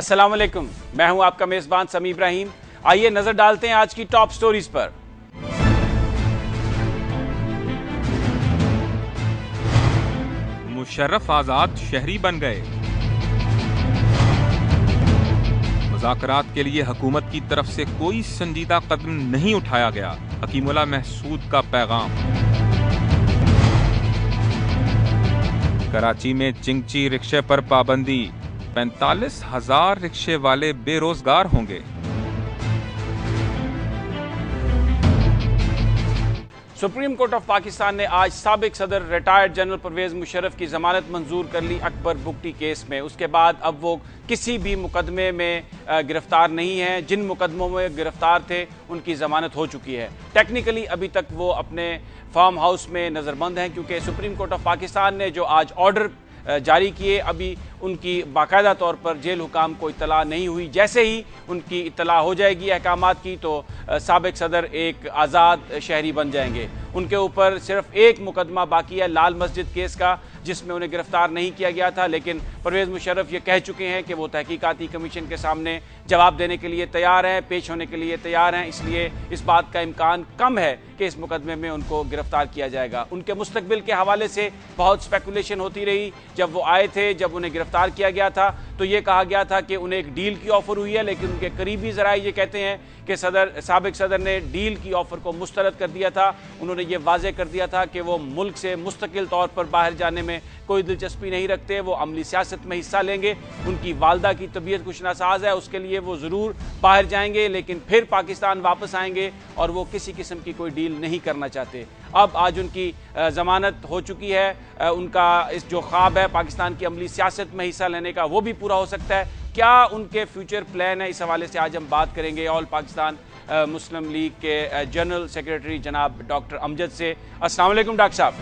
अस्सलाम वालेकुम, मैं हूं आपका मेजबान समी इब्राहिम। आइए नजर डालते हैं आज की टॉप स्टोरीज पर। मुशर्रफ आजाद शहरी बन गए। मुज़ाकरात के लिए हुकूमत की तरफ से कोई संजीदा कदम नहीं उठाया गया, हकीमुल्लाह महसूद का पैगाम। कराची में चिंगची रिक्शे पर पाबंदी, 45,000 रिक्शे वाले बेरोजगार होंगे। सुप्रीम कोर्ट ऑफ पाकिस्तान ने आज साबिक सदर रिटायर्ड जनरल परवेज मुशर्रफ की जमानत मंजूर कर ली अकबर बुगटी केस में। उसके बाद अब वो किसी भी मुकदमे में गिरफ्तार नहीं है। जिन मुकदमों में गिरफ्तार थे उनकी जमानत हो चुकी है। टेक्निकली अभी तक वो अपने फार्म हाउस में नज़रबंद हैं, क्योंकि सुप्रीम कोर्ट ऑफ पाकिस्तान ने जो आज ऑर्डर जारी किए, अभी उनकी बाकायदा तौर पर जेल हुकाम को इत्तला नहीं हुई। जैसे ही उनकी इत्तला हो जाएगी अहकामात की, तो साबिक सदर एक आज़ाद शहरी बन जाएंगे। उनके ऊपर सिर्फ एक मुकदमा बाकी है लाल मस्जिद केस का, जिसमें उन्हें गिरफ्तार नहीं किया गया था। लेकिन परवेज़ मुशर्रफ ये कह चुके हैं कि वो तहकीकाती कमीशन के सामने जवाब देने के लिए तैयार हैं, पेश होने के लिए तैयार हैं। इसलिए इस बात का इम्कान कम है कि इस मुकदमे में उनको गिरफ्तार किया जाएगा। उनके मुस्तकबिल के हवाले से बहुत स्पेकुलेशन होती रही। जब वो आए थे, जब उन्हें गिरफ्तार किया गया था, तो ये कहा गया था कि उन्हें एक डील की ऑफर हुई है, लेकिन उनके करीबी ज़राए ये कहते हैं कि साबिक सदर ने डील की ऑफर को मुस्तरद कर दिया था। उन्होंने ये वाज़े कर दिया था कि वो मुल्क से मुस्तकिल तौर पर बाहर जाने में कोई दिलचस्पी नहीं रखते, वो अमली सियासत में हिस्सा लेंगे। उनकी वालदा की तबीयत कुछ नासाज है, उसके लिए वो ज़रूर बाहर जाएंगे, लेकिन फिर पाकिस्तान वापस आएंगे और वो किसी किस्म की कोई डील नहीं करना चाहते। अब आज उनकी ज़मानत हो चुकी है। उनका इस जो ख्वाब है पाकिस्तान की अमली सियासत में हिस्सा लेने का, वो भी पूरा हो सकता है। क्या उनके फ्यूचर प्लान है, इस हवाले से आज हम बात करेंगे ऑल पाकिस्तान मुस्लिम लीग के जनरल सेक्रेटरी जनाब डॉक्टर अमजद से। अस्सलाम वालेकुम डॉक्टर साहब।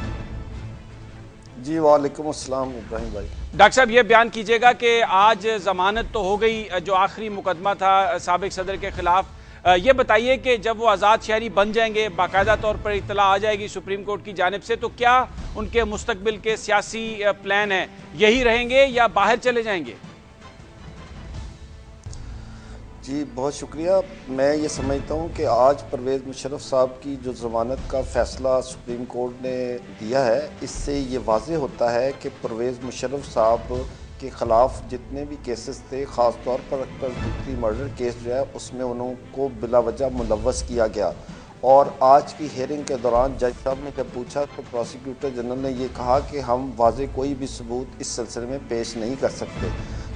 जी वालेकुम अस्सलाम इब्राहिम भाई। डॉक्टर साहब, ये बयान कीजिएगा कि आज ज़मानत तो हो गई, जो आखिरी मुकदमा था साबिक सदर के खिलाफ, ये बताइए कि जब वो आज़ाद शहरी बन जाएंगे, बाकायदा तौर पर इत्तला आ जाएगी सुप्रीम कोर्ट की जानिब से, तो क्या उनके मुस्तकबिल के सियासी प्लान हैं, यही रहेंगे या बाहर चले जाएंगे? जी बहुत शुक्रिया। मैं ये समझता हूँ कि आज परवेज़ मुशर्रफ साहब की जो ज़मानत का फ़ैसला सुप्रीम कोर्ट ने दिया है, इससे ये वाज़ेह होता है कि परवेज़ मुशर्रफ साहब के ख़िलाफ़ जितने भी केसेस थे, ख़ास तौर पर अकबर बुगटी मर्डर केस जो है, उसमें उनको बिलावजह मुलव्वस किया गया। और आज की हेयरिंग के दौरान जज साहब ने जब पूछा तो प्रोसिक्यूटर जनरल ने ये कहा कि हम वाज़ेह कोई भी सबूत इस सिलसिले में पेश नहीं कर सकते।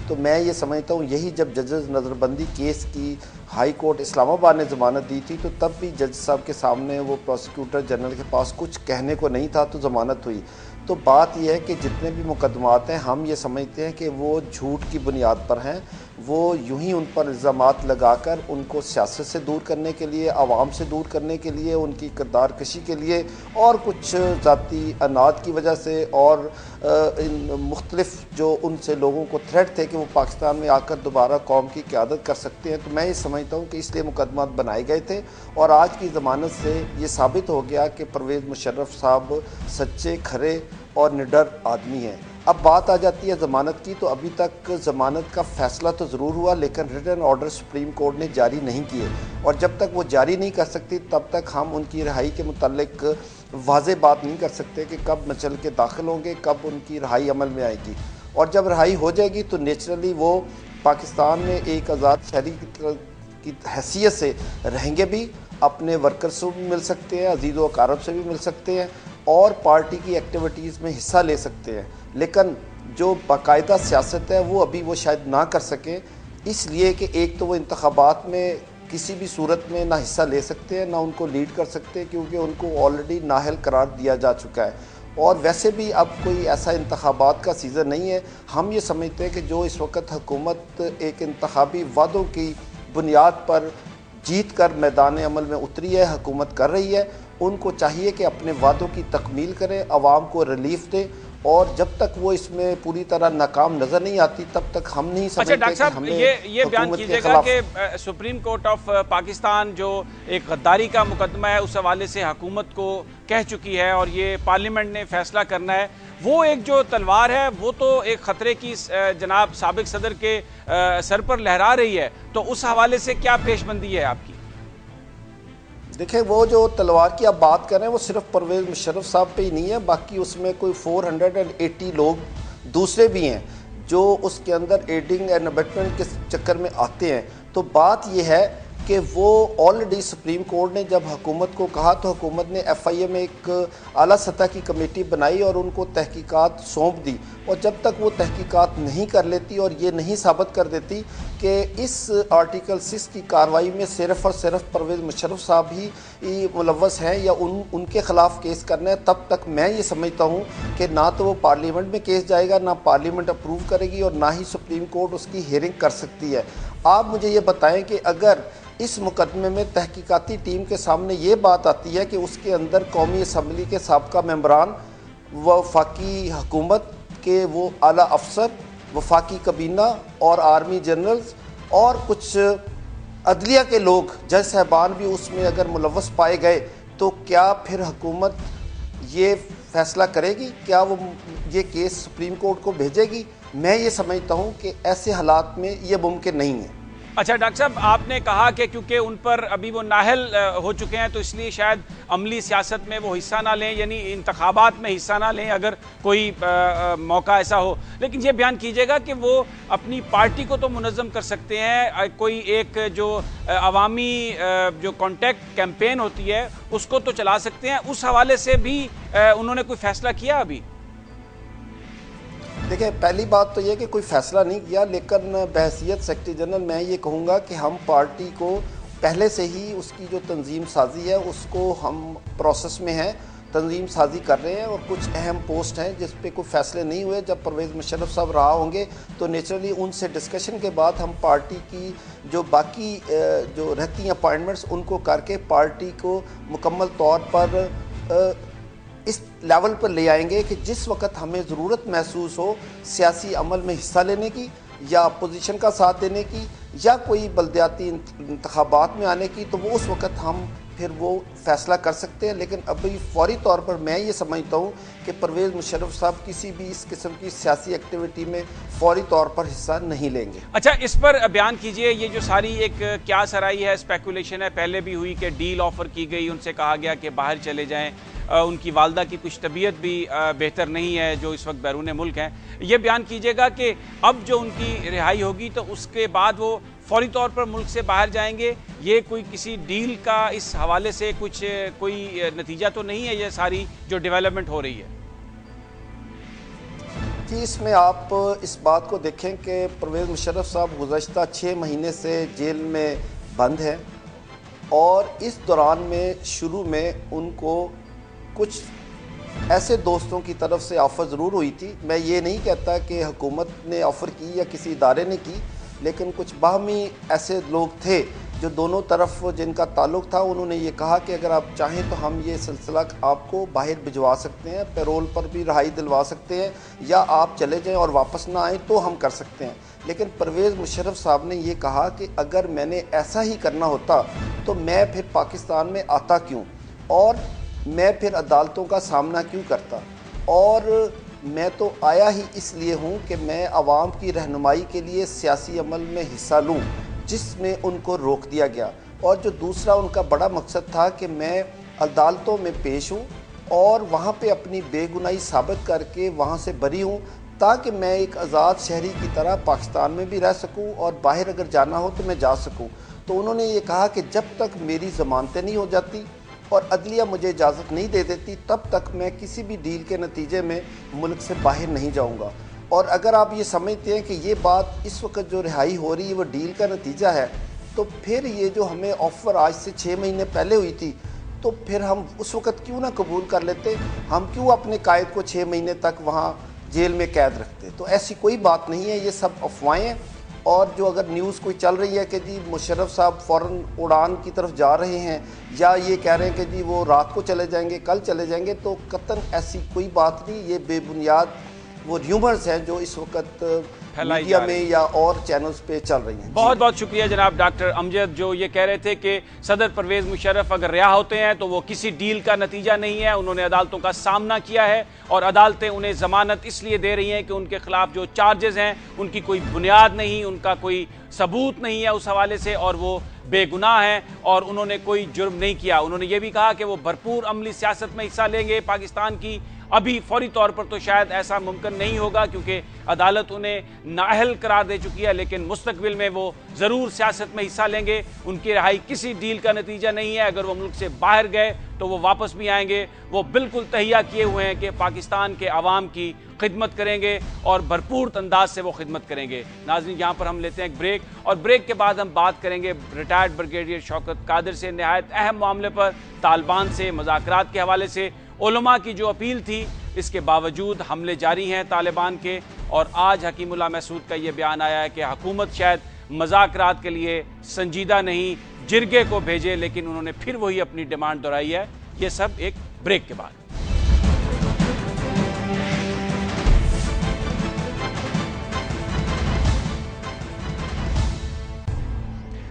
तो मैं ये समझता हूँ यही जब जजेस नज़रबंदी केस की हाई कोर्ट इस्लामाबाद ने ज़मानत दी थी, तो तब भी जज साहब के सामने वो प्रोसिक्यूटर जनरल के पास कुछ कहने को नहीं था, तो ज़मानत हुई। तो बात यह है कि जितने भी मुकदमात हैं, हम ये समझते हैं कि वो झूठ की बुनियाद पर हैं। वो यूं ही उन पर इल्ज़ामात लगाकर उनको सियासत से दूर करने के लिए, आवाम से दूर करने के लिए, उनकी किरदार कशी के लिए और कुछ ज़ाती अनाद की वजह से और इन मुख्तलिफ जो उनसे लोगों को थ्रेट थे कि वो पाकिस्तान में आकर दोबारा कौम की क़यादत कर सकते हैं, तो मैं ये समझता हूँ कि इसलिए मुकदमात बनाए गए थे। और आज की ज़मानत से ये साबित हो गया कि परवेज़ मुशर्रफ साहब सच्चे, खरे और निडर आदमी हैं। अब बात आ जाती है ज़मानत की, तो अभी तक ज़मानत का फ़ैसला तो ज़रूर हुआ, लेकिन रिटन ऑर्डर सुप्रीम कोर्ट ने जारी नहीं किए। और जब तक वो जारी नहीं कर सकती, तब तक हम उनकी रिहाई के मुतालिक वाज़े बात नहीं कर सकते कि कब मचल के दाखिल होंगे, कब उनकी रिहाई अमल में आएगी। और जब रिहाई हो जाएगी तो नेचुरली वो पाकिस्तान में एक आज़ाद शहरी की हैसियत से रहेंगे भी, अपने वर्कर्स से भी मिल सकते हैं, अजीज़ व अकारब से भी मिल सकते हैं और पार्टी की एक्टिविटीज़ में हिस्सा ले सकते हैं। लेकिन जो बाकायदा सियासत है वो अभी वो शायद ना कर सकें, इसलिए कि एक तो वो इंतखाबात में किसी भी सूरत में ना हिस्सा ले सकते हैं, ना उनको लीड कर सकते हैं, क्योंकि उनको ऑलरेडी नाअहल करार दिया जा चुका है। और वैसे भी अब कोई ऐसा इंतखाबात का सीज़न नहीं है। हम ये समझते हैं कि जो इस वक्त हुकूमत एक इंतखाबी वादों की बुनियाद पर जीत कर मैदान अमल में उतरी है, हुकूमत कर रही है, उनको चाहिए कि अपने वादों की तकमील करें, आवाम को रिलीफ दें और जब तक वो इसमें पूरी तरह नाकाम नजर नहीं आती तब तक हम नहीं समझते। अच्छा डॉक्टर साहब, ये बयान कीजिएगा कि सुप्रीम कोर्ट ऑफ पाकिस्तान जो एक गद्दारी का मुकदमा है उस हवाले से हुकूमत को कह चुकी है और ये पार्लियामेंट ने फैसला करना है, वो एक जो तलवार है वो तो एक खतरे की जनाब साबिक सदर के सर पर लहरा रही है, तो उस हवाले से क्या पेशबंदी है आपकी? देखिए, वो जो तलवार की आप बात कर रहे हैं वो सिर्फ परवेज़ मुशर्रफ साहब पे ही नहीं है, बाकी उसमें कोई 480 लोग दूसरे भी हैं जो उसके अंदर एडिंग एंड अबेटमेंट के चक्कर में आते हैं। तो बात ये है कि वो ऑलरेडी सुप्रीम कोर्ट ने जब हुकूमत को कहा तो हुकूमत ने FIA में एक आला सतह की कमेटी बनाई और उनको तहकीकात सौंप दी, और जब तक वो तहकीकात नहीं कर लेती और ये नहीं साबित कर देती कि इस आर्टिकल 6 की कार्रवाई में सिर्फ़ और सिर्फ परवेज़ मुशर्रफ साहब ही मुलव्वस हैं या उनके ख़िलाफ़ केस करना है, तब तक मैं ये समझता हूँ कि ना तो वो पार्लियामेंट में केस जाएगा, ना पार्लियामेंट अप्रूव करेगी और ना ही सुप्रीम कोर्ट उसकी हियरिंग कर सकती है। आप मुझे ये बताएं कि अगर इस मुकदमे में तहकीकाती टीम के सामने ये बात आती है कि उसके अंदर कौमी असम्बली के साबका मेंबरान, वफाकी हुकूमत के वो आला अफसर, वफाकी कबीना और आर्मी जनरल्स और कुछ अदलिया के लोग, जज साहबान भी उसमें अगर मुलव्वस पाए गए, तो क्या फिर हुकूमत ये फैसला करेगी? क्या वो ये केस सुप्रीम कोर्ट को भेजेगी? मैं ये समझता हूँ कि ऐसे हालात में ये मुमकिन नहीं है। अच्छा डॉक्टर साहब, आपने कहा कि क्योंकि उन पर अभी वो नाहल हो चुके हैं तो इसलिए शायद अमली सियासत में वो हिस्सा ना लें, यानी इंतखाबात में हिस्सा ना लें अगर कोई मौका ऐसा हो। लेकिन ये बयान कीजिएगा कि वो अपनी पार्टी को तो मुनज़्ज़म कर सकते हैं, कोई एक जो अवामी जो कॉन्टैक्ट कैंपेन होती है उसको तो चला सकते हैं, उस हवाले से भी उन्होंने कोई फैसला किया अभी? देखिए, पहली बात तो ये कि कोई फ़ैसला नहीं किया, लेकिन बहैसियत सेक्रेटरी जनरल मैं ये कहूँगा कि हम पार्टी को पहले से ही उसकी जो तंजीम साजी है उसको हम प्रोसेस में हैं, तंजीम साजी कर रहे हैं और कुछ अहम पोस्ट हैं जिस पे कोई फ़ैसले नहीं हुए। जब परवेज़ मुशर्रफ साहब रहा होंगे तो नेचुरली उनसे डिस्कशन के बाद हम पार्टी की जो बाकी जो रहती हैं अपॉइंटमेंट्स उनको करके पार्टी को मुकम्मल तौर पर इस लेवल पर ले आएंगे कि जिस वक्त हमें ज़रूरत महसूस हो सियासी अमल में हिस्सा लेने की या अपोजिशन का साथ देने की या कोई बल्दियाती इंतखाबात में आने की, तो वो उस वक्त हम फिर वो फैसला कर सकते हैं। लेकिन अभी फौरी तौर पर मैं ये समझता हूँ कि परवेज़ मुशर्रफ साहब किसी भी इस किस्म की सियासी एक्टिविटी में फौरी तौर पर हिस्सा नहीं लेंगे। अच्छा, इस पर बयान कीजिए, ये जो सारी एक क्या सराई है, स्पेकुलेशन है, पहले भी हुई कि डील ऑफर की गई, उनसे कहा गया कि बाहर चले जाएं, उनकी वालदा की कुछ तबीयत भी बेहतर नहीं है जो इस वक्त बैरून मुल्क हैं। ये बयान कीजिएगा कि अब जो उनकी रिहाई होगी तो उसके बाद वो फौरी तौर पर मुल्क से बाहर जाएंगे, ये कोई किसी डील का इस हवाले से कोई नतीजा तो नहीं है ये सारी जो डेवलपमेंट हो रही है? जी, इसमें आप इस बात को देखें कि परवेज़ मुशर्रफ साहब गुज़श्ता 6 महीने से जेल में बंद हैं और इस दौरान में शुरू में उनको कुछ ऐसे दोस्तों की तरफ से ऑफ़र ज़रूर हुई थी। मैं ये नहीं कहता कि हुकूमत ने ऑफ़र की या किसी इदारे ने की, लेकिन कुछ बाहमी ऐसे लोग थे जो दोनों तरफ जिनका ताल्लुक़ था। उन्होंने ये कहा कि अगर आप चाहें तो हम ये सिलसिला आपको बाहर भिजवा सकते हैं, पैरोल पर भी रिहाई दिलवा सकते हैं, या आप चले जाएं और वापस ना आएँ तो हम कर सकते हैं। लेकिन परवेज़ मुशर्रफ साहब ने ये कहा कि अगर मैंने ऐसा ही करना होता तो मैं फिर पाकिस्तान में आता क्यों, और मैं फिर अदालतों का सामना क्यों करता, और मैं तो आया ही इसलिए हूँ कि मैं आवाम की रहनुमाई के लिए सियासी अमल में हिस्सा लूँ जिसमें उनको रोक दिया गया। और जो दूसरा उनका बड़ा मकसद था कि मैं अदालतों में पेश हूँ और वहाँ पे अपनी बेगुनाही साबित करके वहाँ से बरी हूँ, ताकि मैं एक आज़ाद शहरी की तरह पाकिस्तान में भी रह सकूँ और बाहर अगर जाना हो तो मैं जा सकूँ। तो उन्होंने ये कहा कि जब तक मेरी ज़मानतें नहीं हो जाती और अदलिया मुझे इजाज़त नहीं दे देती तब तक मैं किसी भी डील के नतीजे में मुल्क से बाहर नहीं जाऊंगा। और अगर आप ये समझते हैं कि ये बात इस वक्त जो रिहाई हो रही है वो डील का नतीजा है, तो फिर ये जो हमें ऑफ़र आज से 6 महीने पहले हुई थी, तो फिर हम उस वक्त क्यों ना कबूल कर लेते, हम क्यों अपने कायद को 6 महीने तक वहाँ जेल में कैद रखते। तो ऐसी कोई बात नहीं है, ये सब अफवाहें हैं और जो अगर न्यूज़ कोई चल रही है कि जी मुशर्रफ साहब फ़ौरन उड़ान की तरफ जा रहे हैं, या ये कह रहे हैं कि जी वो रात को चले जाएंगे, कल चले जाएंगे, तो कतन ऐसी कोई बात नहीं। ये बेबुनियाद वो र्यूमर्स हैं जो इस वक्त मीडिया में या और चैनल्स पे चल रही हैं। बहुत बहुत शुक्रिया जनाब डॉक्टर अमजद, जो ये कह रहे थे कि सदर परवेज मुशर्रफ अगर रिहा होते हैं तो वो किसी डील का नतीजा नहीं है। उन्होंने अदालतों का सामना किया है और अदालतें उन्हें जमानत इसलिए दे रही हैं कि उनके खिलाफ जो चार्जेस हैं उनकी कोई बुनियाद नहीं, उनका कोई सबूत नहीं है उस हवाले से, और वो बेगुनाह हैं और उन्होंने कोई जुर्म नहीं किया। उन्होंने ये भी कहा कि वो भरपूर अमली सियासत में हिस्सा लेंगे पाकिस्तान की। अभी फौरी तौर पर तो शायद ऐसा मुमकिन नहीं होगा क्योंकि अदालत उन्हें नाअहल करार दे चुकी है, लेकिन मुस्तकबिल में वो ज़रूर सियासत में हिस्सा लेंगे। उनकी रिहाई किसी डील का नतीजा नहीं है। अगर वो मुल्क से बाहर गए तो वो वापस भी आएंगे। वो बिल्कुल तहिया किए हुए हैं कि पाकिस्तान के अवाम की खिदमत करेंगे और भरपूर अंदाज से वो खिदमत करेंगे। नाज़रीन, यहाँ पर हम लेते हैं एक ब्रेक, और ब्रेक के बाद हम बात करेंगे रिटायर्ड ब्रिगेडियर शौकत कादिर से नहायत अहम मामले पर, तालिबान से मुज़ाकरात के हवाले से। उलमा की जो अपील थी, इसके बावजूद हमले जारी हैं तालिबान के, और आज हकीमुल्लाह महसूद का ये बयान आया है कि हुकूमत शायद मुज़ाकरात के लिए संजीदा नहीं, जिरगे को भेजे, लेकिन उन्होंने फिर वही अपनी डिमांड दोहराई है। ये सब एक ब्रेक के बाद।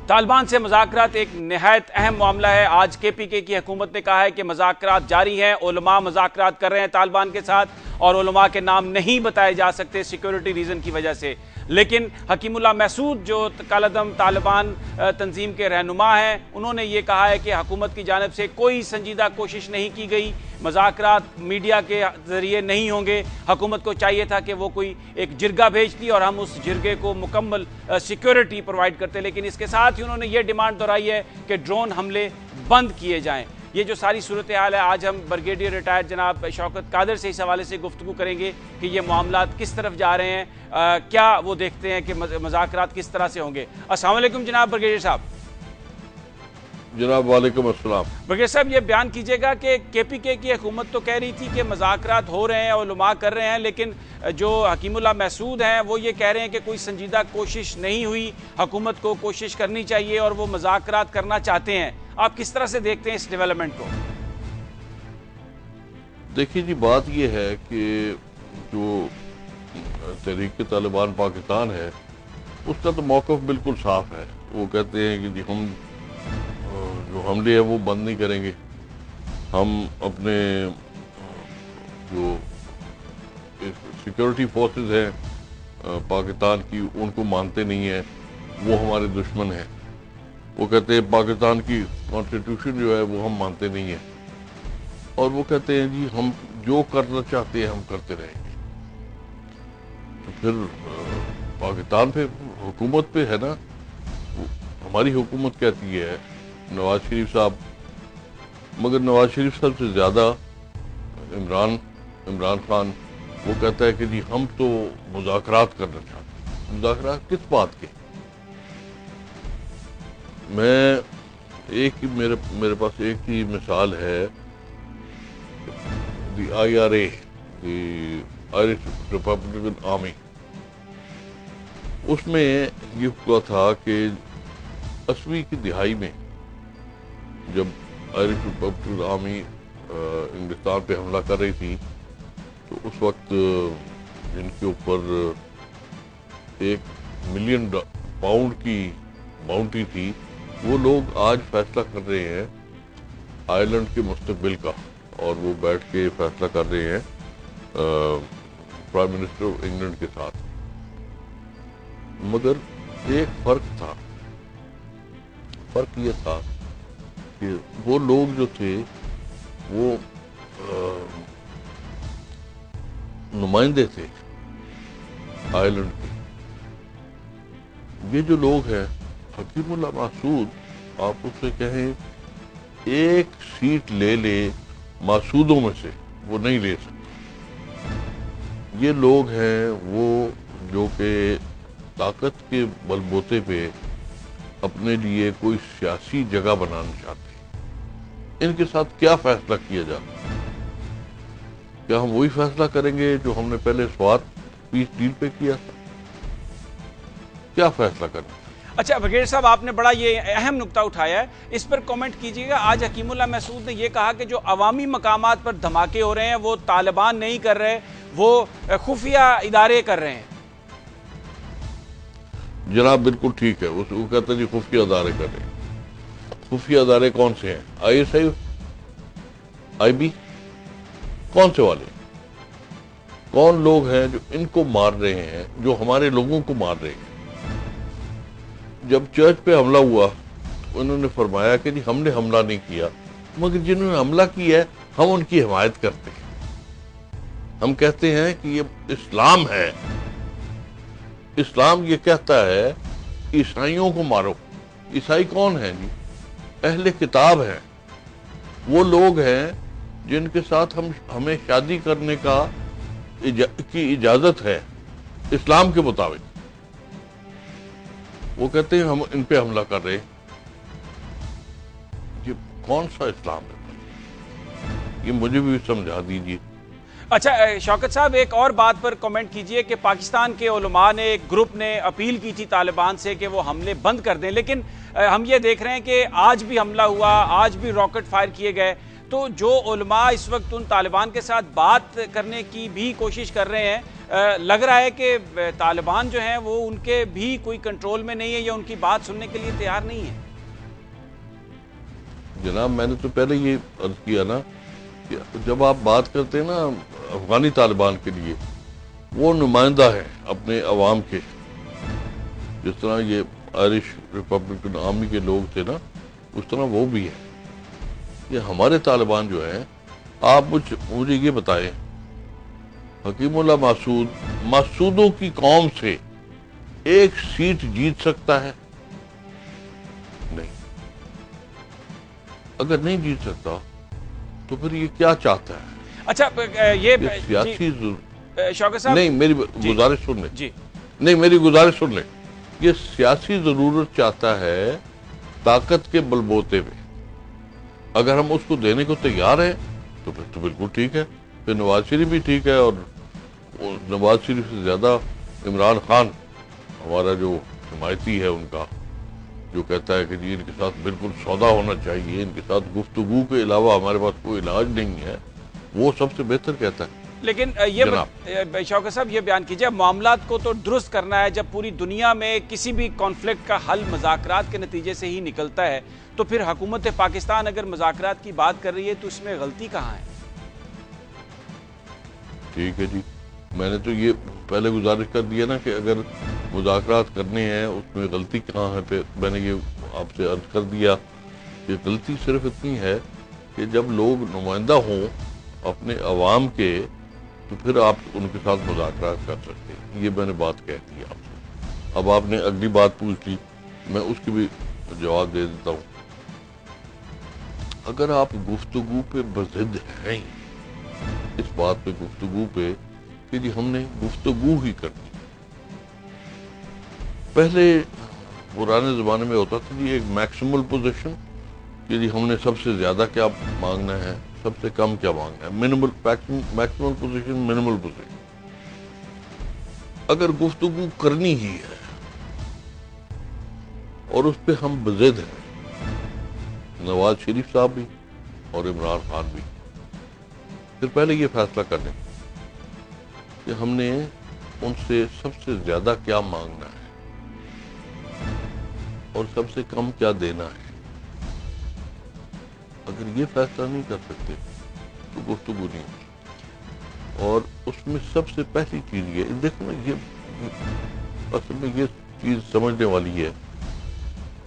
तालिबान से मुज़ाकरात एक निहायत अहम मामला है। आज KPK की हुकूमत ने कहा है कि मुज़ाकरात जारी हैं, उलमा मुज़ाकरात कर रहे हैं तालिबान के साथ, और उलमा के नाम नहीं बताए जा सकते सिक्योरिटी रीज़न की वजह से। लेकिन हकीमुल्लाह महसूद जो कालदम तालिबान तंजीम के रहनुमा हैं, उन्होंने ये कहा है कि हुकूमत की जानिब से कोई संजीदा कोशिश नहीं की गई, मुज़ाकरात मीडिया के ज़रिए नहीं होंगे। हुकूमत को चाहिए था कि वो कोई एक जिरगा भेजती और हम उस जिरगे को मुकम्मल सिक्योरिटी प्रोवाइड करते, लेकिन इसके साथ ही उन्होंने ये डिमांड दोहराई है कि ड्रोन हमले बंद किए जाएँ। ये जो सारी सूरत हाल है, आज हम ब्रिगेडियर रिटायर्ड जनाब शौकत कादिर से इस हवाले से गुफ्तगू करेंगे कि ये मामलात किस तरफ जा रहे हैं, क्या वो देखते हैं कि मुज़ाकरात किस तरह से होंगे। अस्सलाम वालेकुम जनाब ब्रिगेडियर साहब। जनाब वालेकुम अस्सलाम। ब्रिगेडियर साहब, ये बयान कीजिएगा कि KPK की हुकूमत तो कह रही थी कि मुज़ाकरात हो रहे हैं और उलमा कर रहे हैं, लेकिन जो हकीमुल्लाह महसूद हैं वो ये कह रहे हैं कि कोई संजीदा कोशिश नहीं हुई, हुकूमत को कोशिश करनी चाहिए और वो मुज़ाकरात करना चाहते हैं। आप किस तरह से देखते हैं इस डेवलपमेंट को? देखिए जी, बात यह है कि जो तहरीक तालिबान पाकिस्तान है उसका तो मौक़िफ़ बिल्कुल साफ है। वो कहते हैं कि जी हम जो हमले है वो बंद नहीं करेंगे, हम अपने जो सिक्योरिटी फोर्सेस हैं पाकिस्तान की उनको मानते नहीं है, वो हमारे दुश्मन हैं। वो कहते हैं पाकिस्तान की कॉन्स्टिट्यूशन जो है वो हम मानते नहीं हैं, और वो कहते हैं जी हम जो करना चाहते हैं हम करते रहेंगे। तो फिर पाकिस्तान पे हुकूमत पे है ना, हमारी हुकूमत कहती है नवाज शरीफ साहब, मगर नवाज शरीफ साहब से ज़्यादा इमरान खान वो कहता है कि जी हम तो मुज़ाकरात करना चाहते हैं। मुज़ाकरात किस बात के? मेरे पास एक ही मिसाल है, IRA, आयरिश रिपब्लिकन आर्मी। उसमें ये हुआ था कि 80वीं की दिहाई में जब आयरिश रिपब्लिकन आर्मी इंग्लिस्तान पे हमला कर रही थी, तो उस वक्त जिनके ऊपर $1 मिलियन की बाउंड्री थी, वो लोग आज फैसला कर रहे हैं आयरलैंड के मुस्तकबिल का, और वो बैठ के फैसला कर रहे हैं प्राइम मिनिस्टर ऑफ इंग्लैंड के साथ। मगर एक फर्क ये था कि वो लोग जो थे वो नुमाइंदे थे आयरलैंड के। ये जो लोग हैं, हकीमुल्लाह महसूद, आप उससे कहें एक सीट ले मासूदों में से, वो नहीं ले सकते। ये लोग हैं वो जो कि ताकत के बलबूते पे अपने लिए कोई सियासी जगह बनाना चाहते हैं। इनके साथ क्या फैसला किया जाता है? क्या हम वही फैसला करेंगे जो हमने पहले स्वात पीस डील पे किया था? क्या फैसला करना। अच्छा ब्रिगेडियर साहब, आपने बड़ा ये अहम नुक्ता उठाया है, इस पर कमेंट कीजिएगा। आज हकीमुल्लाह महसूद ने यह कहा कि जो अवामी मकामात पर धमाके हो रहे हैं वो तालिबान नहीं कर रहे, वो खुफिया इदारे कर रहे हैं। जनाब बिल्कुल ठीक है, वो कहते हैं जी खुफिया अदारे कर रहे हैं। खुफिया अदारे कौन से हैं? ISI, IB, कौन से वाले? कौन लोग हैं जो इनको मार रहे हैं, जो हमारे लोगों को मार रहे हैं? जब चर्च पे हमला हुआ उन्होंने फरमाया कि जी हमने हमला नहीं किया, मगर जिन्होंने हमला किया है हम उनकी हिमायत करते हैं। हम कहते हैं कि ये इस्लाम है, इस्लाम ये कहता है ईसाइयों को मारो। ईसाई कौन है जी? अहले किताब हैं, वो लोग हैं जिनके साथ हमें शादी करने की इजाजत है इस्लाम के मुताबिक। वो कहते हैं हम इन पे हमला कर रहे हैं। ये कौन सा इस्लाम है? ये मुझे भी समझा दीजिए। अच्छा शौकत साहब, एक और बात पर कमेंट कीजिए कि पाकिस्तान के उलमा ने, एक ग्रुप ने अपील की थी तालिबान से कि वो हमले बंद कर दें, लेकिन हम ये देख रहे हैं कि आज भी हमला हुआ, आज भी रॉकेट फायर किए गए। तो जो उलमा इस वक्त उन तालिबान के साथ बात करने की भी कोशिश कर रहे हैं, लग रहा है कि तालिबान जो है वो उनके भी कोई कंट्रोल में नहीं है या उनकी बात सुनने के लिए तैयार नहीं है। जनाब मैंने तो पहले ये अर्ज किया ना कि जब आप बात करते हैं ना अफगानी तालिबान के लिए, वो नुमाइंदा है अपने अवाम के। जिस तरह ये आयरिश रिपब्लिकन आर्मी के लोग थे ना, उस तरह वो भी है। ये हमारे तालिबान जो है, आप मुझे ये बताएं, हकीमुल्लाह मासूदों की कौम से एक सीट जीत सकता है? नहीं। अगर नहीं जीत सकता तो फिर ये क्या चाहता है? अच्छा ये सियासी शौकत साहब, नहीं मेरी गुजारिश सुन ले जी, नहीं मेरी गुजारिश सुन ले। ये सियासी जरूरत चाहता है ताकत के बलबूते पे। अगर हम उसको देने को तैयार हैं तो फिर तो बिल्कुल ठीक है। फिर नवाज शरीफ भी ठीक है, और नवाज शरीफ से ज्यादा इमरान खान हमारा जो हिमायती है उनका, जो कहता है कि जी इनके साथ बिल्कुल सौदा होना चाहिए, इनके साथ गुफ्तगू के अलावा हमारे पास कोई इलाज नहीं है, वो सबसे बेहतर कहता है। लेकिन ये शौकत साहब ये बयान कीजिए, मामलात को तो दुरुस्त करना है। जब पूरी दुनिया में किसी भी कॉन्फ्लिक्ट का हल मुज़ाकरात के नतीजे से ही निकलता है, तो फिर हुकूमत पाकिस्तान अगर मुज़ाकरात की बात कर रही है तो इसमें गलती कहाँ है? ठीक है जी, मैंने तो ये पहले गुजारिश कर दिया ना कि अगर मुज़ाकरात करने हैं उसमें गलती कहाँ है, पे मैंने ये आपसे अर्ज कर दिया कि गलती सिर्फ इतनी है कि जब लोग नुमाइंदा हों अपने अवाम के, तो फिर आप उनके साथ मुज़ाकरात कर सकते हैं। ये मैंने बात कह दी आपसे। अब आपने अगली बात पूछ ली, मैं उसकी भी जवाब दे देता हूँ। अगर आप गुफ्तगू पे बज़िद हैं, इस बात पे गुफ्तगू पे कि जी हमने गुफ्तगू ही करनी, पहले पुराने ज़माने में होता था जी एक मैक्सिमल पोजीशन कि जी हमने सबसे ज़्यादा क्या मांगना है, सबसे कम क्या मांगना है, minimal maximal position, minimal position. अगर गुफ्तगू करनी ही है और उस पर हम बज़िद हैं, नवाज शरीफ साहब भी और इमरान खान भी, फिर पहले ये फैसला कर लें कि हमने उनसे सबसे ज्यादा क्या मांगना है और सबसे कम क्या देना है। अगर ये फैसला नहीं कर सकते तो गुफ्तगू नहीं हो सकती। और उसमें सबसे पहली चीज ये देखो ना, ये असल में ये चीज समझने वाली है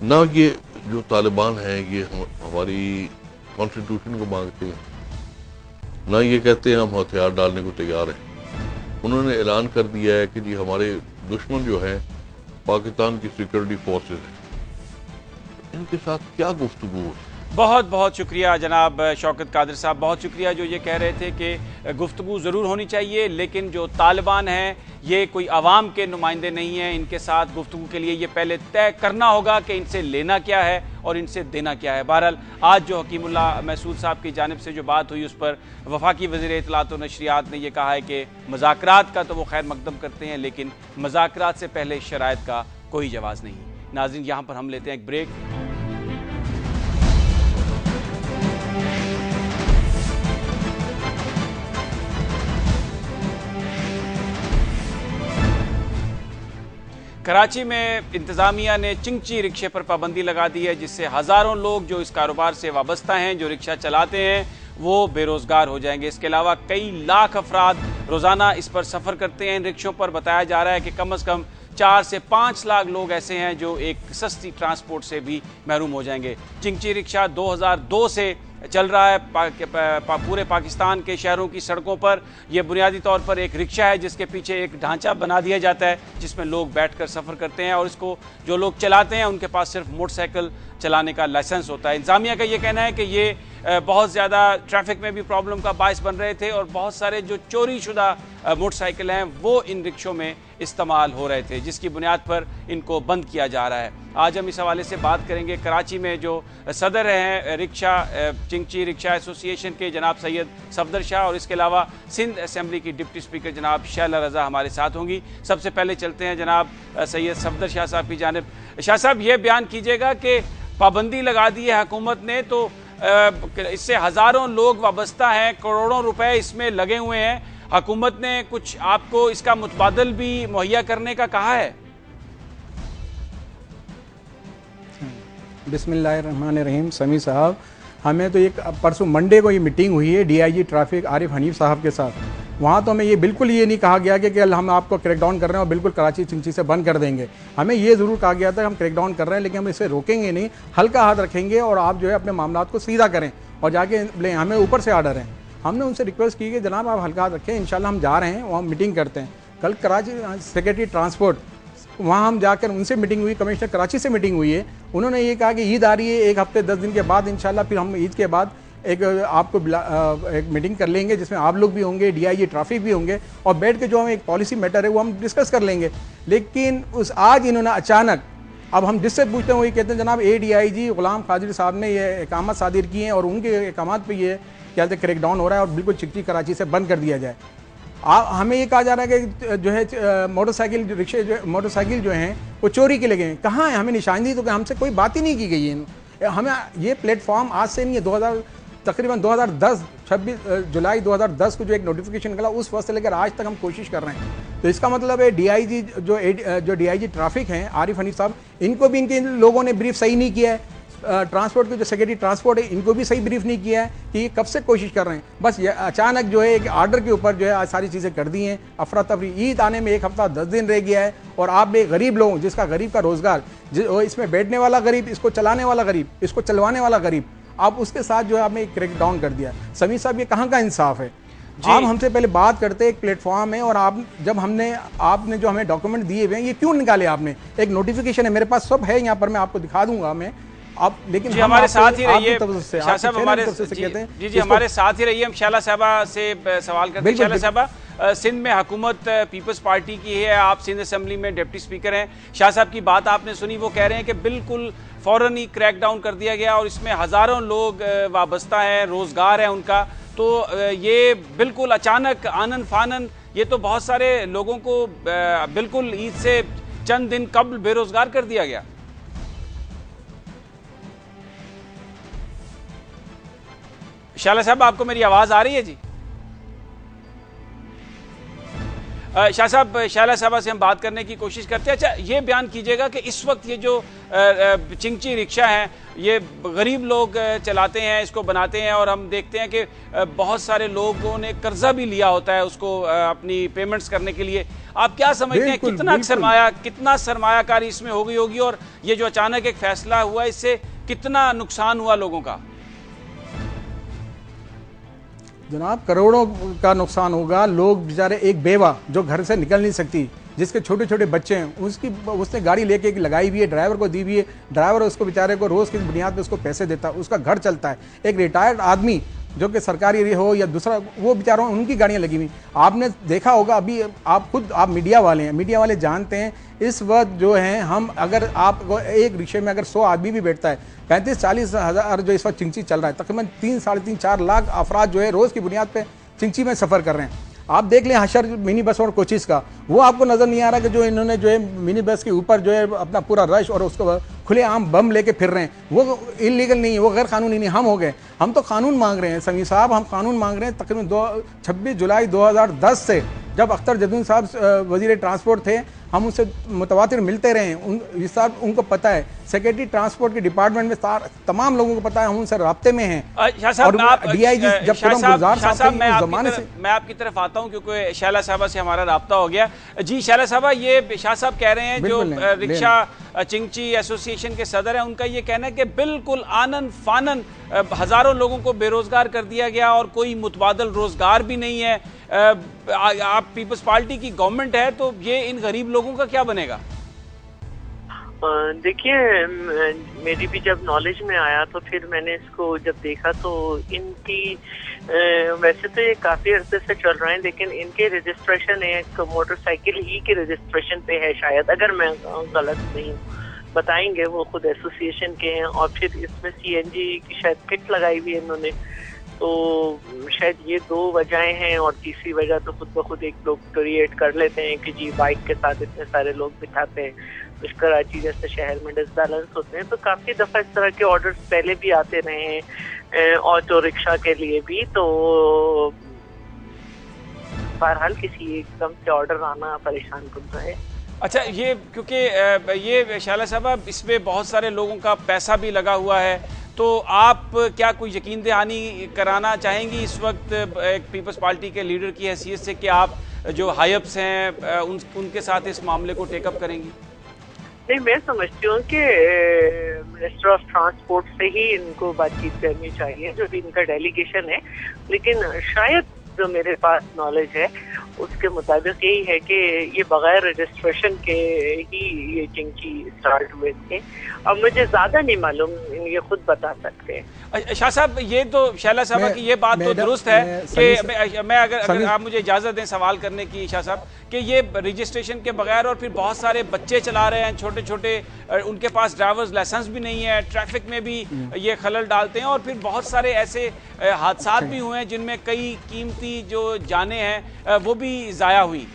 ना। ये जो तालिबान है ये हमारी कॉन्स्टिट्यूशन को मांगते हैं ना, ये कहते हैं हम हथियार डालने को तैयार हैं। उन्होंने ऐलान कर दिया है कि जी हमारे दुश्मन जो हैं पाकिस्तान की सिक्योरिटी फोर्सेस हैं, इनके साथ क्या गुफ्तगू है। बहुत बहुत शुक्रिया जनाब शौकत कादिर साहब, बहुत शुक्रिया जो ये कह रहे थे कि गुफ्तगू ज़रूर होनी चाहिए, लेकिन जो तालिबान हैं ये कोई आवाम के नुमाइंदे नहीं हैं। इनके साथ गुफ्तगू के लिए ये पहले तय करना होगा कि इनसे लेना क्या है और इनसे देना क्या है। बहरहाल आज जो हकीमुल्लाह महसूद साहब की जानिब से जो बात हुई उस पर वफाकी वज़ीर इत्तलात व नशरियात ने यह कहा है कि मुज़ाकरात का तो वो खैर मकदम करते हैं, लेकिन मुज़ाकरात से पहले शराइत का कोई जवाब नहीं। नाज़रीन, यहाँ पर हम लेते हैं एक ब्रेक। कराची में इंतज़ामिया ने चिंची रिक्शे पर पाबंदी लगा दी है, जिससे हज़ारों लोग जो इस कारोबार से वाबस्ता हैं, जो रिक्शा चलाते हैं, वो बेरोज़गार हो जाएंगे। इसके अलावा कई लाख अफराद रोज़ाना इस पर सफ़र करते हैं। इन रिक्शों पर बताया जा रहा है कि कम से कम 4 से 5 लाख लोग ऐसे हैं जो एक सस्ती ट्रांसपोर्ट से भी महरूम हो जाएंगे। चिंची रिक्शा 2002 से चल रहा है पूरे पाकिस्तान के शहरों की सड़कों पर। यह बुनियादी तौर पर एक रिक्शा है जिसके पीछे एक ढांचा बना दिया जाता है जिसमें लोग बैठकर सफ़र करते हैं, और इसको जो लोग चलाते हैं उनके पास सिर्फ मोटरसाइकिल चलाने का लाइसेंस होता है। इंतज़ामिया का ये कहना है कि ये बहुत ज़्यादा ट्रैफिक में भी प्रॉब्लम का बायस बन रहे थे, और बहुत सारे जो चोरी शुदा मोटरसाइकिल हैं वो इन रिक्शों में इस्तेमाल हो रहे थे, जिसकी बुनियाद पर इनको बंद किया जा रहा है। आज हम इस हवाले से बात करेंगे कराची में जो सदर हैं रिक्शा चिंची रिक्शा एसोसिएशन के जनाब सैयद सफदर शाह, और इसके अलावा सिंध असेंबली की डिप्टी स्पीकर जनाब शैला रज़ा हमारे साथ होंगी। सबसे पहले चलते हैं जनाब सैयद सफदर शाह साहब की जानिब। शाह साहब, ये बयान कीजिएगा कि पाबंदी लगा दी है हुकूमत ने, तो इससे हज़ारों लोग वाबस्ता हैं, करोड़ों रुपए इसमें लगे हुए हैं। हुकूमत ने कुछ आपको इसका मुतबादल भी मुहैया करने का कहा है? बिस्मिल्लाहिर्रहमानिर्रहीम। समी साहब, हमें तो एक परसों मंडे को ये मीटिंग हुई है डीआईजी ट्रैफिक आरिफ हनीफ साहब के साथ। वहाँ तो हमें ये बिल्कुल ये नहीं कहा गया कि कल हम आपको क्रैकडाउन कर रहे हैं और बिल्कुल कराची चिंची से बंद कर देंगे। हमें ये ज़रूर कहा गया था हम क्रैकडाउन कर रहे हैं, लेकिन हम इसे रोकेंगे नहीं, हल्का हाथ रखेंगे और आप जो है अपने मामलात को सीधा करें और जाके लें। हमें ऊपर से आर्डर है। हमने उनसे रिक्वेस्ट की कि जनाब आप हल्का हाथ रखें, इंशाल्लाह हम जा रहे हैं, वहाँ मीटिंग करते हैं। कल कराची सेक्रेटरी ट्रांसपोर्ट, वहाँ हम जाकर उनसे मीटिंग हुई, कमिश्नर कराची से मीटिंग हुई है। उन्होंने ये कहा कि ईद आ रही है, 1 हफ्ते 10 दिन के बाद इंशाल्लाह फिर हम ईद के बाद एक आपको एक मीटिंग कर लेंगे जिसमें आप लोग भी होंगे, डीआईजी ट्रैफिक भी होंगे, और बैठ के जो हम एक पॉलिसी मैटर है वो हम डिस्कस कर लेंगे। लेकिन आज इन्होंने अचानक, अब हम जिससे पूछते हैं वही कहते हैं जनाब ADIG गुलाम कादिर साहब ने ये इकामत सादिर की हैं और उनके इकामत पे ये क्या कहते हैं क्रैकडाउन हो रहा है और बिल्कुल चिंची कराची से बंद कर दिया जाए। हमें ये कहा जा रहा है कि जो है मोटरसाइकिल रिक्शे जो हैं वो चोरी के लगे हैं। कहाँ है? हमें निशानी तो हमसे कोई बात ही नहीं की गई है। हमें ये प्लेटफॉर्म आज से नहीं है, तकरीबन 2010 26 जुलाई 2010 को जो एक नोटिफिकेशन निकला उस वक्त से लेकर आज तक हम कोशिश कर रहे हैं। तो इसका मतलब है DIG जो DIG ट्रैफिक हैं आरिफ हनीफ साहब, इनको भी इनके लोगों ने ब्रीफ सही नहीं किया है। ट्रांसपोर्ट के जो सेक्रेटरी ट्रांसपोर्ट है इनको भी सही ब्रीफ नहीं किया है कि ये कब से कोशिश कर रहे हैं। बस ये अचानक जो है एक आर्डर के ऊपर जो है आज सारी चीज़ें कर दी हैं। अफरा तफरी, ईद आने में 1 हफ्ता 10 दिन रह गया है और आप भी गरीब लोग, जिसका गरीब का रोज़गार, इसमें बैठने वाला गरीब, इसको चलाने वाला गरीब, इसको चलवाने वाला गरीब, आप उसके साथ जो है आपने क्रैक डाउन कर दिया। समीर साहब, ये कहाँ का इंसाफ है? आप हमसे पहले बात करते एक प्लेटफॉर्म है और आप जब आपने जो हमें डॉक्यूमेंट दिए हुए हैं ये क्यों निकाले आपने? एक नोटिफिकेशन है मेरे पास, सब है यहाँ पर, मैं आपको दिखा दूंगा मैं आप, लेकिन हमारे साथ ही रहिए शाह साहब, हमारे हमारे साथ ही रहिए। हम शैला साहबा से सवाल करते हैं। शैला साहबा, सिंध में हुकूमत पीपल्स पार्टी की है, आप सिंध असेंबली में डिप्टी स्पीकर हैं। शाह साहब की बात आपने सुनी, वो कह रहे हैं कि बिल्कुल फौरन ही क्रैकडाउन कर दिया गया और इसमें हज़ारों लोग वाबस्ता हैं, रोज़गार है उनका, तो ये बिल्कुल अचानक आनन फानन, ये तो बहुत सारे लोगों को बिल्कुल ईद से चंद दिन कबल बेरोज़गार कर दिया गया। शाला साहब, आपको मेरी आवाज़ आ रही है? जी शाह साहब, शाला साहबा से हम बात करने की कोशिश करते हैं। अच्छा, ये बयान कीजिएगा कि इस वक्त ये जो चिंची रिक्शा है ये गरीब लोग चलाते हैं, इसको बनाते हैं, और हम देखते हैं कि बहुत सारे लोगों ने कर्जा भी लिया होता है उसको अपनी पेमेंट्स करने के लिए। आप क्या समझते हैं कितना सरमायाकारी इसमें हो गई होगी, और ये जो अचानक एक फैसला हुआ इससे कितना नुकसान हुआ लोगों का? जनाब, करोड़ों का नुकसान होगा। लोग बेचारे, एक बेवा जो घर से निकल नहीं सकती, जिसके छोटे छोटे बच्चे हैं, उसने गाड़ी लेके लगाई हुई है, ड्राइवर को दी हुई है, ड्राइवर उसको बेचारे को रोज़ की बुनियाद पे उसको पैसे देता है, उसका घर चलता है। एक रिटायर्ड आदमी जो कि सरकारी हो या दूसरा, वो बेचारों उनकी गाड़ियाँ लगी हुई। आपने देखा होगा, अभी आप मीडिया वाले हैं, मीडिया वाले जानते हैं इस वक्त जो है हम, अगर आप एक रिक्शे में अगर 100 आदमी भी बैठता है, 35-40 हज़ार जो इस वक्त चिंची चल रहा है, तकरीबन 3 साढ़े 3 4 लाख अफराद जो है रोज़ की बुनियाद पे चिंची में सफ़र कर रहे हैं। आप देख लें हशर मिनी बस और कोचिस का, वो आपको नज़र नहीं आ रहा कि जो इन्होंने जो है मिनी बस के ऊपर जो है अपना पूरा रश और उसको खुले आम बम लेके फिर रहे हैं, वो इलीगल नहीं है, वो गैर कानूनी नहीं। हम हो गए, हम तो कानून मांग रहे हैं समी साहब, हम कानून मांग रहे हैं। तकरीबन 26 जुलाई 2010 से जब अख्तर जदून साहब वजीर ट्रांसपोर्ट थे, हम उनसे मुतवातिर मिलते रहे हैं। साहब उनको पता है, सेक्रेटरी ट्रांसपोर्ट के डिपार्टमेंट में तमाम लोगों को पता है, हम उनसे राब्ते में हैं। DIG जब मैं आपकी तरफ आता हूं क्योंकि शैला साहबा से हमारा राब्ता हो गया। जी शैला साहबा, ये शाह साहब कह रहे हैं, जो रिक्शा चिंची एसोसिएशन के सदर हैं, उनका ये कहना है कि बिल्कुल आनन फानन हजारों लोगों को बेरोजगार कर दिया गया और कोई मुतबादल रोजगार भी नहीं है। आप पीपल्स पार्टी की गवर्नमेंट है, तो ये इन गरीब लोगों का क्या बनेगा? देखिए, मेरी भी जब नॉलेज में आया तो फिर मैंने इसको जब देखा तो इनकी वैसे तो ये काफी अरसे से चल रहे हैं, लेकिन इनके रजिस्ट्रेशन एक मोटरसाइकिल ही के रजिस्ट्रेशन पे है शायद, अगर मैं गलत नहीं बताएंगे, वो खुद एसोसिएशन के हैं। और फिर इसमें CNG की शायद किट लगाई हुई है इन्होंने, तो शायद ये 2 वजहें हैं। और तीसरी वजह तो खुद ब खुद एक लोग क्रिएट कर लेते हैं कि जी बाइक के साथ इतने सारे लोग बिठाते हैं, कुछ कराची जैसे शहर में डिसबैलेंस होते हैं। तो काफ़ी दफ़ा इस तरह के ऑर्डर्स पहले भी आते रहे हैं ऑटो रिक्शा के लिए भी। तो बहरहाल किसी एकदम से ऑर्डर आना परेशान कुन है। अच्छा, ये क्योंकि ये शाला साहब इसमें बहुत सारे लोगों का पैसा भी लगा हुआ है, तो आप क्या कोई यकीन दहानी कराना चाहेंगी इस वक्त एक पीपल्स पार्टी के लीडर की हैसियत से कि आप जो हाईअप्स हैं उनके साथ इस मामले को टेकअप करेंगी? नहीं, मैं समझती हूँ कि मिनिस्टर ऑफ ट्रांसपोर्ट से ही इनको बातचीत करनी चाहिए, जो भी इनका डेलीगेशन है। लेकिन शायद जो मेरे पास नॉलेज है उसके मुताबिक यही है कि ये बगैर रजिस्ट्रेशन के ही ये चिंची स्टार्ट हुए थे। अब मुझे ज्यादा नहीं मालूम, ये खुद बता सकते हैं। शाह साहब, ये तो शैला साहबा की ये बात तो दुरुस्त है कि मैं अगर आप मुझे इजाजत दें सवाल करने की शाह साहब, कि ये रजिस्ट्रेशन के बगैर और फिर बहुत सारे बच्चे चला रहे हैं छोटे छोटे, उनके पास ड्राइवर्स लाइसेंस भी नहीं है, ट्रैफिक में भी ये खलल डालते हैं, और फिर बहुत सारे ऐसे हादसा भी हुए हैं जिनमें कई कीमती जो जानें हैं वो भी ज़ाया हुई।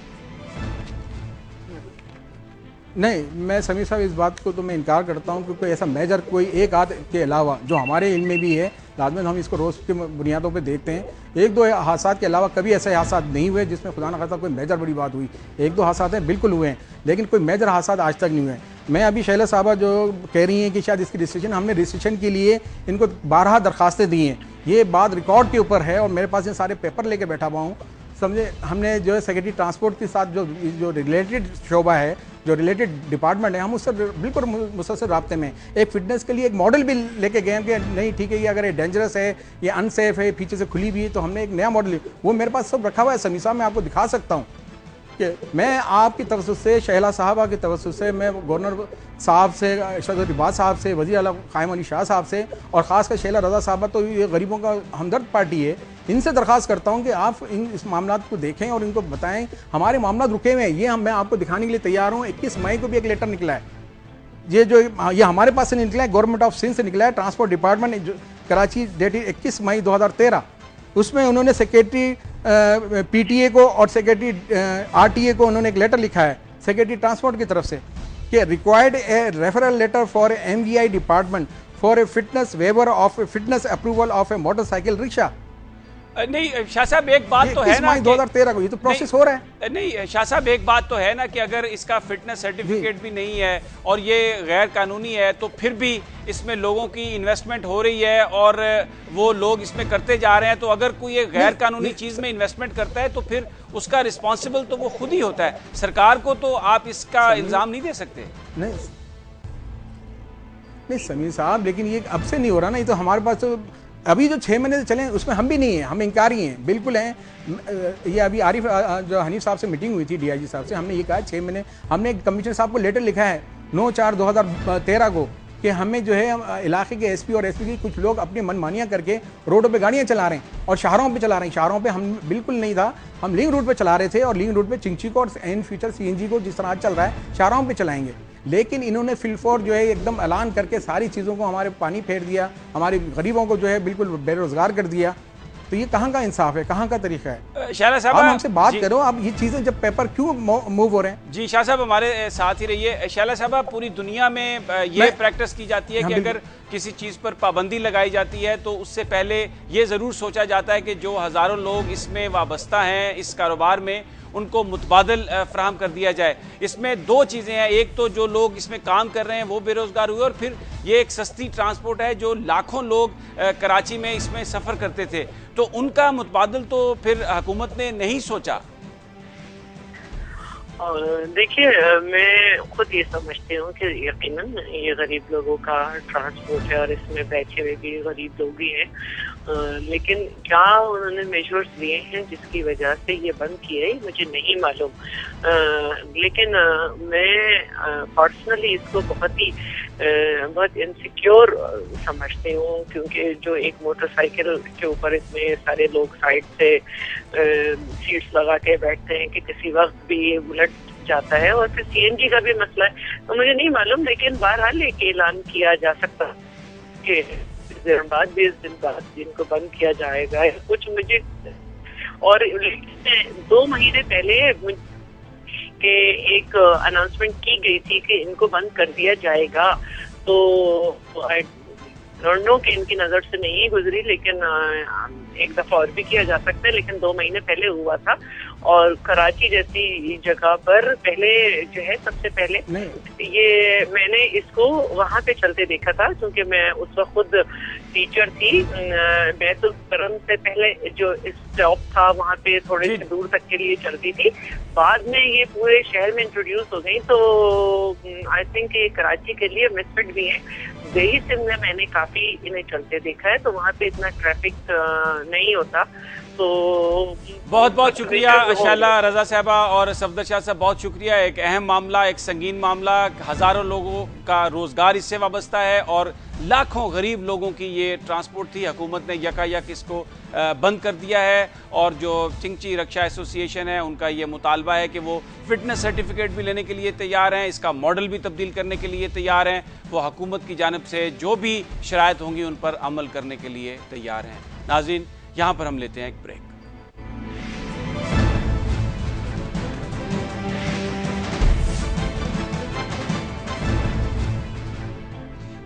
नहीं, मैं समीर साहब इस बात को तो मैं इनकार करता हूँ, क्योंकि ऐसा मेजर कोई एक आध के अलावा जो हमारे इल्म में भी है, लाजमन हम इसको रोज़ की बुनियादों पे देखते हैं, 1-2 हादसा के अलावा कभी ऐसे हादसा नहीं हुए जिसमें खुदा न खास्ता कोई मेजर बड़ी बात हुई। 1-2 हादसा बिल्कुल हुए हैं, लेकिन कोई मेजर हादसा आज तक नहीं हुए। मैं अभी शैला साहबा जो कह रही हैं कि शायद इसकी रजिस्ट्रेशन, हमने रजिस्ट्रेशन के लिए इनको 12 दरखास्तें दी हैं, ये बात रिकॉर्ड के ऊपर है और मेरे पास ये सारे पेपर लेके बैठा हुआ हूँ, समझे। हमने जो है सेक्रेटरी ट्रांसपोर्ट के साथ जो रिलेटेड शोबा है, जो रिलेटेड डिपार्टमेंट है, हम उससे बिल्कुल मुसलसल राब्ते में। एक फिटनेस के लिए एक मॉडल भी लेके गए हैं कि नहीं ठीक है, ये अगर ये डेंजरस है, ये अनसेफ है, पीछे से खुली भी है, तो हमने एक नया मॉडल, वो मेरे पास सब रखा हुआ है समीसा, मैं आपको दिखा सकता हूँ कि मैं आपकी तवज्जुह से, शहला साहबा की तवज्जुह से, मैं गवर्नर साहब से, अरशद रिबाज साहब से, वज़ीर आला क़ायम अली शाह साहब से, और ख़ासकर शैला रज़ा साहबा तो ये गरीबों का हमदर्द पार्टी है, इनसे दरख्वास्त करता हूँ कि आप इस मामला को देखें और इनको बताएं। हमारे मामला रुके हुए हैं, ये मैं आपको दिखाने के लिए तैयार हूँ। 21 मई को भी एक लेटर निकला है, ये हमारे पास से निकला है, गवर्नमेंट ऑफ सिंध से निकला है, ट्रांसपोर्ट डिपार्टमेंट कराची, डेट 21 मई 2013। उसमें उन्होंने सेक्रेटरी PTA को और सेक्रेटरी RTA को उन्होंने एक लेटर लिखा है सेक्रेटरी ट्रांसपोर्ट की तरफ से कि required a referral letter for MVI department for a fitness waiver of fitness approval of a motorcycle rickshaw. नहीं शाह साहब, एक बात तो है ना, 2013 को ये तो प्रोसेस हो रहा है। नहीं शाह साहब, एक बात तो है ना कि अगर इसका फिटनेस सर्टिफिकेट भी नहीं है और ये गैर कानूनी है, तो फिर भी इसमें लोगों की इन्वेस्टमेंट हो रही है और वो लोग इसमें करते जा रहे हैं। तो अगर कोई एक गैर कानूनी चीज़ में इन्वेस्टमेंट करता है तो फिर उसका रिस्पॉन्सिबल तो वो खुद ही होता है, सरकार को तो आप इसका इल्ज़ाम नहीं दे सकते। नहीं समीर साहब, लेकिन ये अब से नहीं हो रहा ना, ये तो हमारे पास तो अभी जो 6 महीने से चले उसमें हम भी नहीं हैं, हम इंकारी हैं, बिल्कुल हैं। ये अभी आरिफ जो हनीफ साहब से मीटिंग हुई थी DIG साहब से, हमने ये कहा 6 महीने, हमने कमिश्नर साहब को लेटर लिखा है 9/4/2013 को कि हमें जो है इलाके के SP और SP की कुछ लोग अपनी मनमानियाँ करके रोडों पे गाड़ियाँ चला रहे हैं और शहरों पे चला रहे हैं। शहरों पे हम बिल्कुल नहीं था, हम लिंक रूट पे चला रहे थे और लिंक रूट पे चिंची को और इन फ्यूचर CNG को जिस तरह आज चल रहा है शहरों पे चलाएंगे। लेकिन इन्होंने फिलफोर जो है एकदम ऐलान करके सारी चीज़ों को हमारे पानी फेर दिया, हमारे गरीबों को जो है बिल्कुल बेरोज़गार कर दिया। तो ये कहाँ का इंसाफ है, कहाँ का तरीका है? शाला साहब आप हमसे बात करो, अब ये चीज़ें जब पेपर क्यों मूव हो रहे हैं? जी शाह साहब हमारे साथ ही रहिए। शाला साहब पूरी दुनिया में ये प्रैक्टिस की जाती है कि अगर किसी चीज़ पर पाबंदी लगाई जाती है तो उससे पहले ये ज़रूर सोचा जाता है कि जो हज़ारों लोग इसमें वाबस्ता हैं, इस कारोबार में, उनको मुतबादल फ्राहम कर दिया जाए। इसमें दो चीज़ें हैं, एक तो जो लोग इसमें काम कर रहे हैं वो बेरोज़गार हुए, और फिर ये एक सस्ती ट्रांसपोर्ट है जो लाखों लोग कराची में इसमें सफ़र करते थे, तो उनका मुतबादल तो फिर हुकूमत ने नहीं सोचा। देखिए, मैं खुद ये समझती हूँ कि यकीनन ये गरीब लोगों का ट्रांसपोर्ट है और इसमें बैठे हुए भी गरीब लोग ही हैं, लेकिन क्या उन्होंने मेजर्स लिए हैं जिसकी वजह से ये बंद किया है मुझे नहीं मालूम। लेकिन मैं पर्सनली इसको बहुत इनसिक्योर समझती हूँ, क्योंकि जो एक मोटरसाइकिल के ऊपर इतने सारे लोग साइड से सीट्स लगा के बैठते हैं कि किसी वक्त भी ये उलट जाता है, और फिर सीएनजी का भी मसला है, तो मुझे नहीं मालूम। लेकिन बहरहाल एक ऐलान किया जा सकता है कि 20 दिन बाद जिनको बंद किया जाएगा या कुछ, मुझे और 2 महीने पहले के एक अनाउंसमेंट की गई थी कि इनको बंद कर दिया जाएगा, तो आई डोंट नो कि इनकी नजर से नहीं गुजरी, लेकिन एक दफा और भी किया जा सकता है। लेकिन 2 महीने पहले हुआ था, और कराची जैसी जगह पर पहले जो है सबसे पहले ये मैंने इसको वहां पे चलते देखा था, क्योंकि मैं उस वक्त खुद टीचर थी। मैं तो करम से पहले जो स्टॉप था वहाँ पे थोड़े से दूर तक के लिए चलती थी, बाद में ये पूरे शहर में इंट्रोड्यूस हो गई, तो आई थिंक ये कराची के लिए मिसफिट भी है। दही सिंध में मैंने काफी इन्हें चलते देखा है, तो वहाँ पे इतना ट्रैफिक नहीं होता। तो बहुत बहुत शुक्रिया शाला रजा साहबा और सफदर शाह साहब, बहुत शुक्रिया। एक अहम मामला, एक संगीन मामला, हज़ारों लोगों का रोज़गार इससे वाबस्ता है और लाखों गरीब लोगों की ये ट्रांसपोर्ट थी। हुकूमत ने यकायक इसको बंद कर दिया है, और जो चिंगची रक्षा एसोसिएशन है उनका ये मुतालबा है कि वो फिटनेस सर्टिफिकेट भी लेने के लिए तैयार हैं, इसका मॉडल भी तब्दील करने के लिए तैयार हैं। वो हुकूमत की जानिब से जो भी शराइत होंगी उन पर अमल करने के लिए तैयार हैं। नाज़रीन, यहाँ पर हम लेते हैं एक ब्रेक।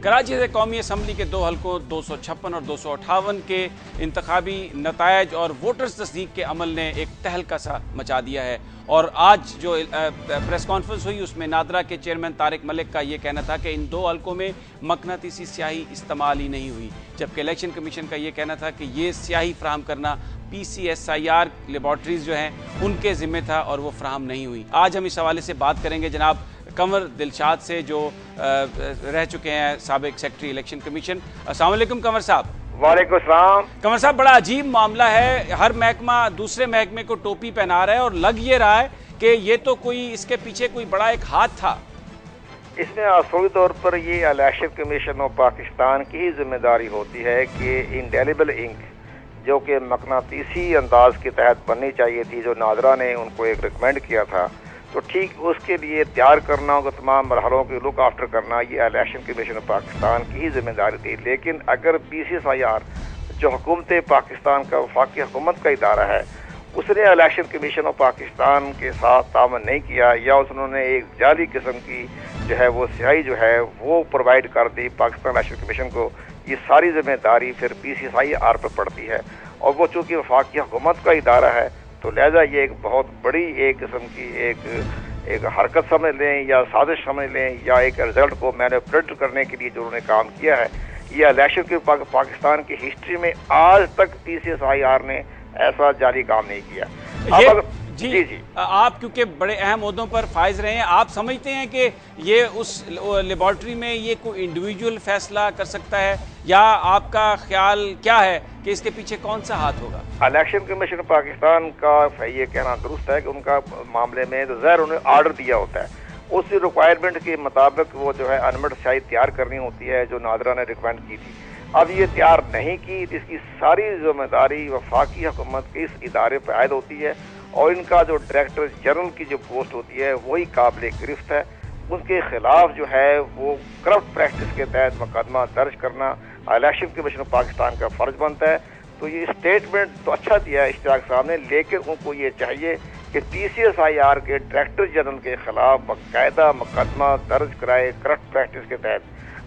कराची से कौमी असम्बली के 2 हलकों 256 और 258 के इंतखाबी नतायज और वोटर्स तस्दीक के अमल ने एक तहलका सा मचा दिया है, और आज जो प्रेस कॉन्फ्रेंस हुई उसमें नादरा के चेयरमैन तारिक मलिक का ये कहना था कि इन 2 हलकों में मकनातीसी स्याही इस्तेमाल ही नहीं हुई, जबकि इलेक्शन कमीशन का ये कहना था कि ये स्याही फ्राहम करना PCSIR लेबॉर्ट्रीज जो हैं उनके ज़िम्मे था और वो फ्राहम नहीं हुई। आज हम इस हवाले से बात करेंगे जनाब कंवर दिलशाद से, जो रह चुके हैं साबिक सेक्रेटरी इलेक्शन कमीशन। अस्सलाम वालेकुम कंवर साहब। वालेकुम सलाम। कंवर साहब, बड़ा अजीब मामला है, हर महकमा दूसरे महकमे को टोपी पहना रहा है और लग ये रहा है कि ये तो कोई इसके पीछे कोई बड़ा एक हाथ था। इसमें असली तौर पर ये इलेक्शन कमीशन ऑफ पाकिस्तान की ही जिम्मेदारी होती है कि इंडेलिबल इंक जो कि मकनातीसी अंदाज के तहत बननी चाहिए थी, जो नादरा ने उनको एक रिकमेंड किया था, तो ठीक उसके लिए तैयार करना होगा, तमाम मरहलों की लुक आफ्टर करना, ये इलेक्शन कमीशन ऑफ पाकिस्तान की ही जिम्मेदारी थी। लेकिन अगर PCSIR जो हुकूमत पाकिस्तान का वफाकी हुकूमत का इदारा है, उसने इलेक्शन कमीशन ऑफ पाकिस्तान के साथ तामन नहीं किया, या उन्होंने एक जाली किस्म की जो है वो स्याही जो है वो प्रोवाइड कर दी पाकिस्तान इलेक्शन कमीशन को, ये सारी जिम्मेदारी फिर PCSIR पर पड़ती है। और वो चूँकि वफाकी हुकूमत का इदारा है, तो लिहाजा ये एक बहुत बड़ी एक किस्म की एक हरकत समझ लें या साजिश समझ लें, या एक रिजल्ट को मैनिपुलेट करने के लिए जो उन्होंने काम किया है, ये इलेक्शन के पाकिस्तान की हिस्ट्री में आज तक PCSIR ने ऐसा जारी काम नहीं किया। जी, आप क्योंकि बड़े अहम ओहदों पर फाइज रहे हैं, आप समझते हैं कि ये उस लेबॉर्ट्री में ये कोई इंडिविजुअल फैसला कर सकता है, या आपका ख्याल क्या है कि इसके पीछे कौन सा हाथ होगा? इलेक्शन कमीशन पाकिस्तान का ये कहना दुरुस्त है कि उनका मामले में तो ज़ाहिर उन्हें आर्डर दिया होता है, उस रिक्वायरमेंट के मुताबिक वो जो है अनमट स्याही तैयार करनी होती है, जो नादरा ने रिकमेंड की थी। अब ये तैयार नहीं की, इसकी सारी जिम्मेदारी वफाकी हुकूमत के इस इदारे पर आयद होती है, और इनका जो डायरेक्टर जनरल की जो पोस्ट होती है वही काबिल गिरफ्त है। उनके खिलाफ जो है वो करप्ट प्रैक्टिस के तहत मुकदमा दर्ज करना इलेक्शन कमीशन ऑफ पाकिस्तान का फर्ज बनता है, तो ये स्टेटमेंट तो अच्छा दिया है इश्तियाक साहब ने, लेकिन उनको ये चाहिए कि PCSIR के डायरेक्टर जनरल के खिलाफ बाकायदा मुकदमा दर्ज कराए करप्ट प्रैक्टिस के तहत,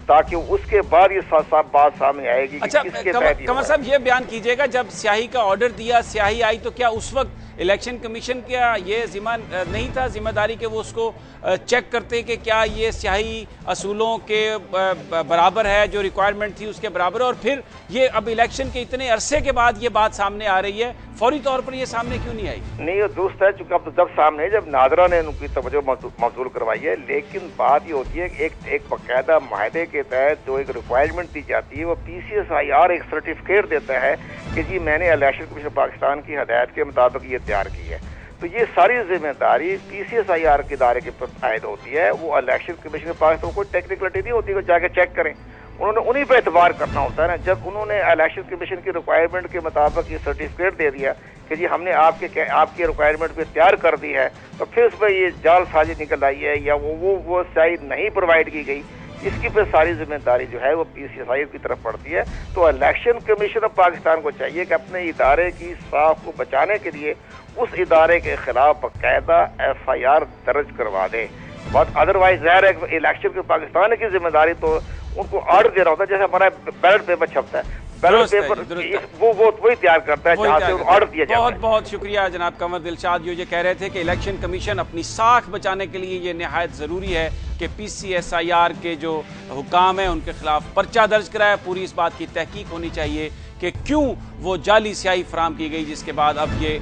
ताकि उसके बाद ये साफ बात सामने आएगी। अच्छा, कि किसके तहत कमर साहब ये बयान कीजिएगा, जब स्याही का ऑर्डर दिया, स्याही आई, तो क्या उस वक्त इलेक्शन कमीशन का ये नहीं था जिम्मेदारी कि वो उसको चेक करते कि क्या ये स्याही असूलों के बराबर है, जो रिक्वायरमेंट थी उसके बराबर है? और फिर ये अब इलेक्शन के इतने अरसे के बाद ये बात सामने आ रही है, फौरी तौर पर ये सामने क्यों नहीं आई? नहीं, ये दुरुस्त है, चूंकि अब जब सामने जब नादरा ने उनकी तवज्जो मौसूल करवाई है, लेकिन बात ये होती है कि एक बाकायदा माहदे के तहत जो एक रिक्वायरमेंट दी जाती है, वो PCSIR एक सर्टिफिकेट देता है कि जी मैंने इलेक्शन कमीशन पाकिस्तान की हदायत के मुताबिक ये तैयार की है। तो ये सारी जिम्मेदारी PCSIR के इदारे के आयद होती है। वो इलेक्शन कमीशन पाकिस्तान कोई टेक्निकलिटी नहीं होती, वो जाके चेक करें, उन्होंने उन्हीं पे एतबार करना होता है ना। जब उन्होंने इलेक्शन कमीशन की रिक्वायरमेंट के मुताबिक ये सर्टिफिकेट दे दिया कि जी हमने आपके रिक्वायरमेंट पे तैयार कर दी है, तो फिर उस पर ये जाल साजी निकल आई है या वो साइड नहीं प्रोवाइड की गई, इसकी पे सारी जिम्मेदारी जो है वो PCSIR की तरफ पड़ती है। तो इलेक्शन कमीशन ऑफ पाकिस्तान को चाहिए कि अपने इदारे की साख को बचाने के लिए उस इदारे के खिलाफ बाकायदा FIR दर्ज करवा दे। बट अदरवाइज ज़ाहिर है इलेक्शन के पाकिस्तान की जिम्मेदारी तो उनको ऑर्डर देना होता है, जैसे हमारा बैलेट पेपर छपता है, बैलेट पेपर वही तैयार करता है जहाँ से ऑर्डर दिया जाता है। बहुत बहुत शुक्रिया जनाब कमर दिलशाद। ये कह रहे थे कि इलेक्शन कमीशन अपनी साख बचाने के लिए ये निहायत ज़रूरी है कि PCSIR के जो हुकाम हैं उनके खिलाफ पर्चा दर्ज कराया। पूरी इस बात की तहकीक होनी चाहिए कि क्यों वो जाली स्याही फराम की गई, जिसके बाद अब ये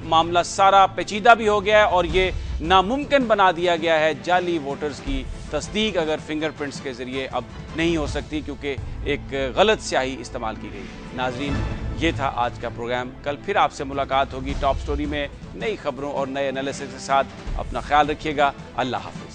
मामला सारा पेचीदा भी हो गया है और ये नामुमकिन बना दिया गया है। जाली वोटर्स की तस्दीक अगर फिंगरप्रिंट्स के ज़रिए अब नहीं हो सकती क्योंकि एक गलत स्याही इस्तेमाल की गई। नाजरीन, ये था आज का प्रोग्राम। कल फिर आपसे मुलाकात होगी टॉप स्टोरी में नई खबरों और नए एनालिसिस के साथ। अपना ख्याल रखिएगा। अल्लाह हाफ़िज़।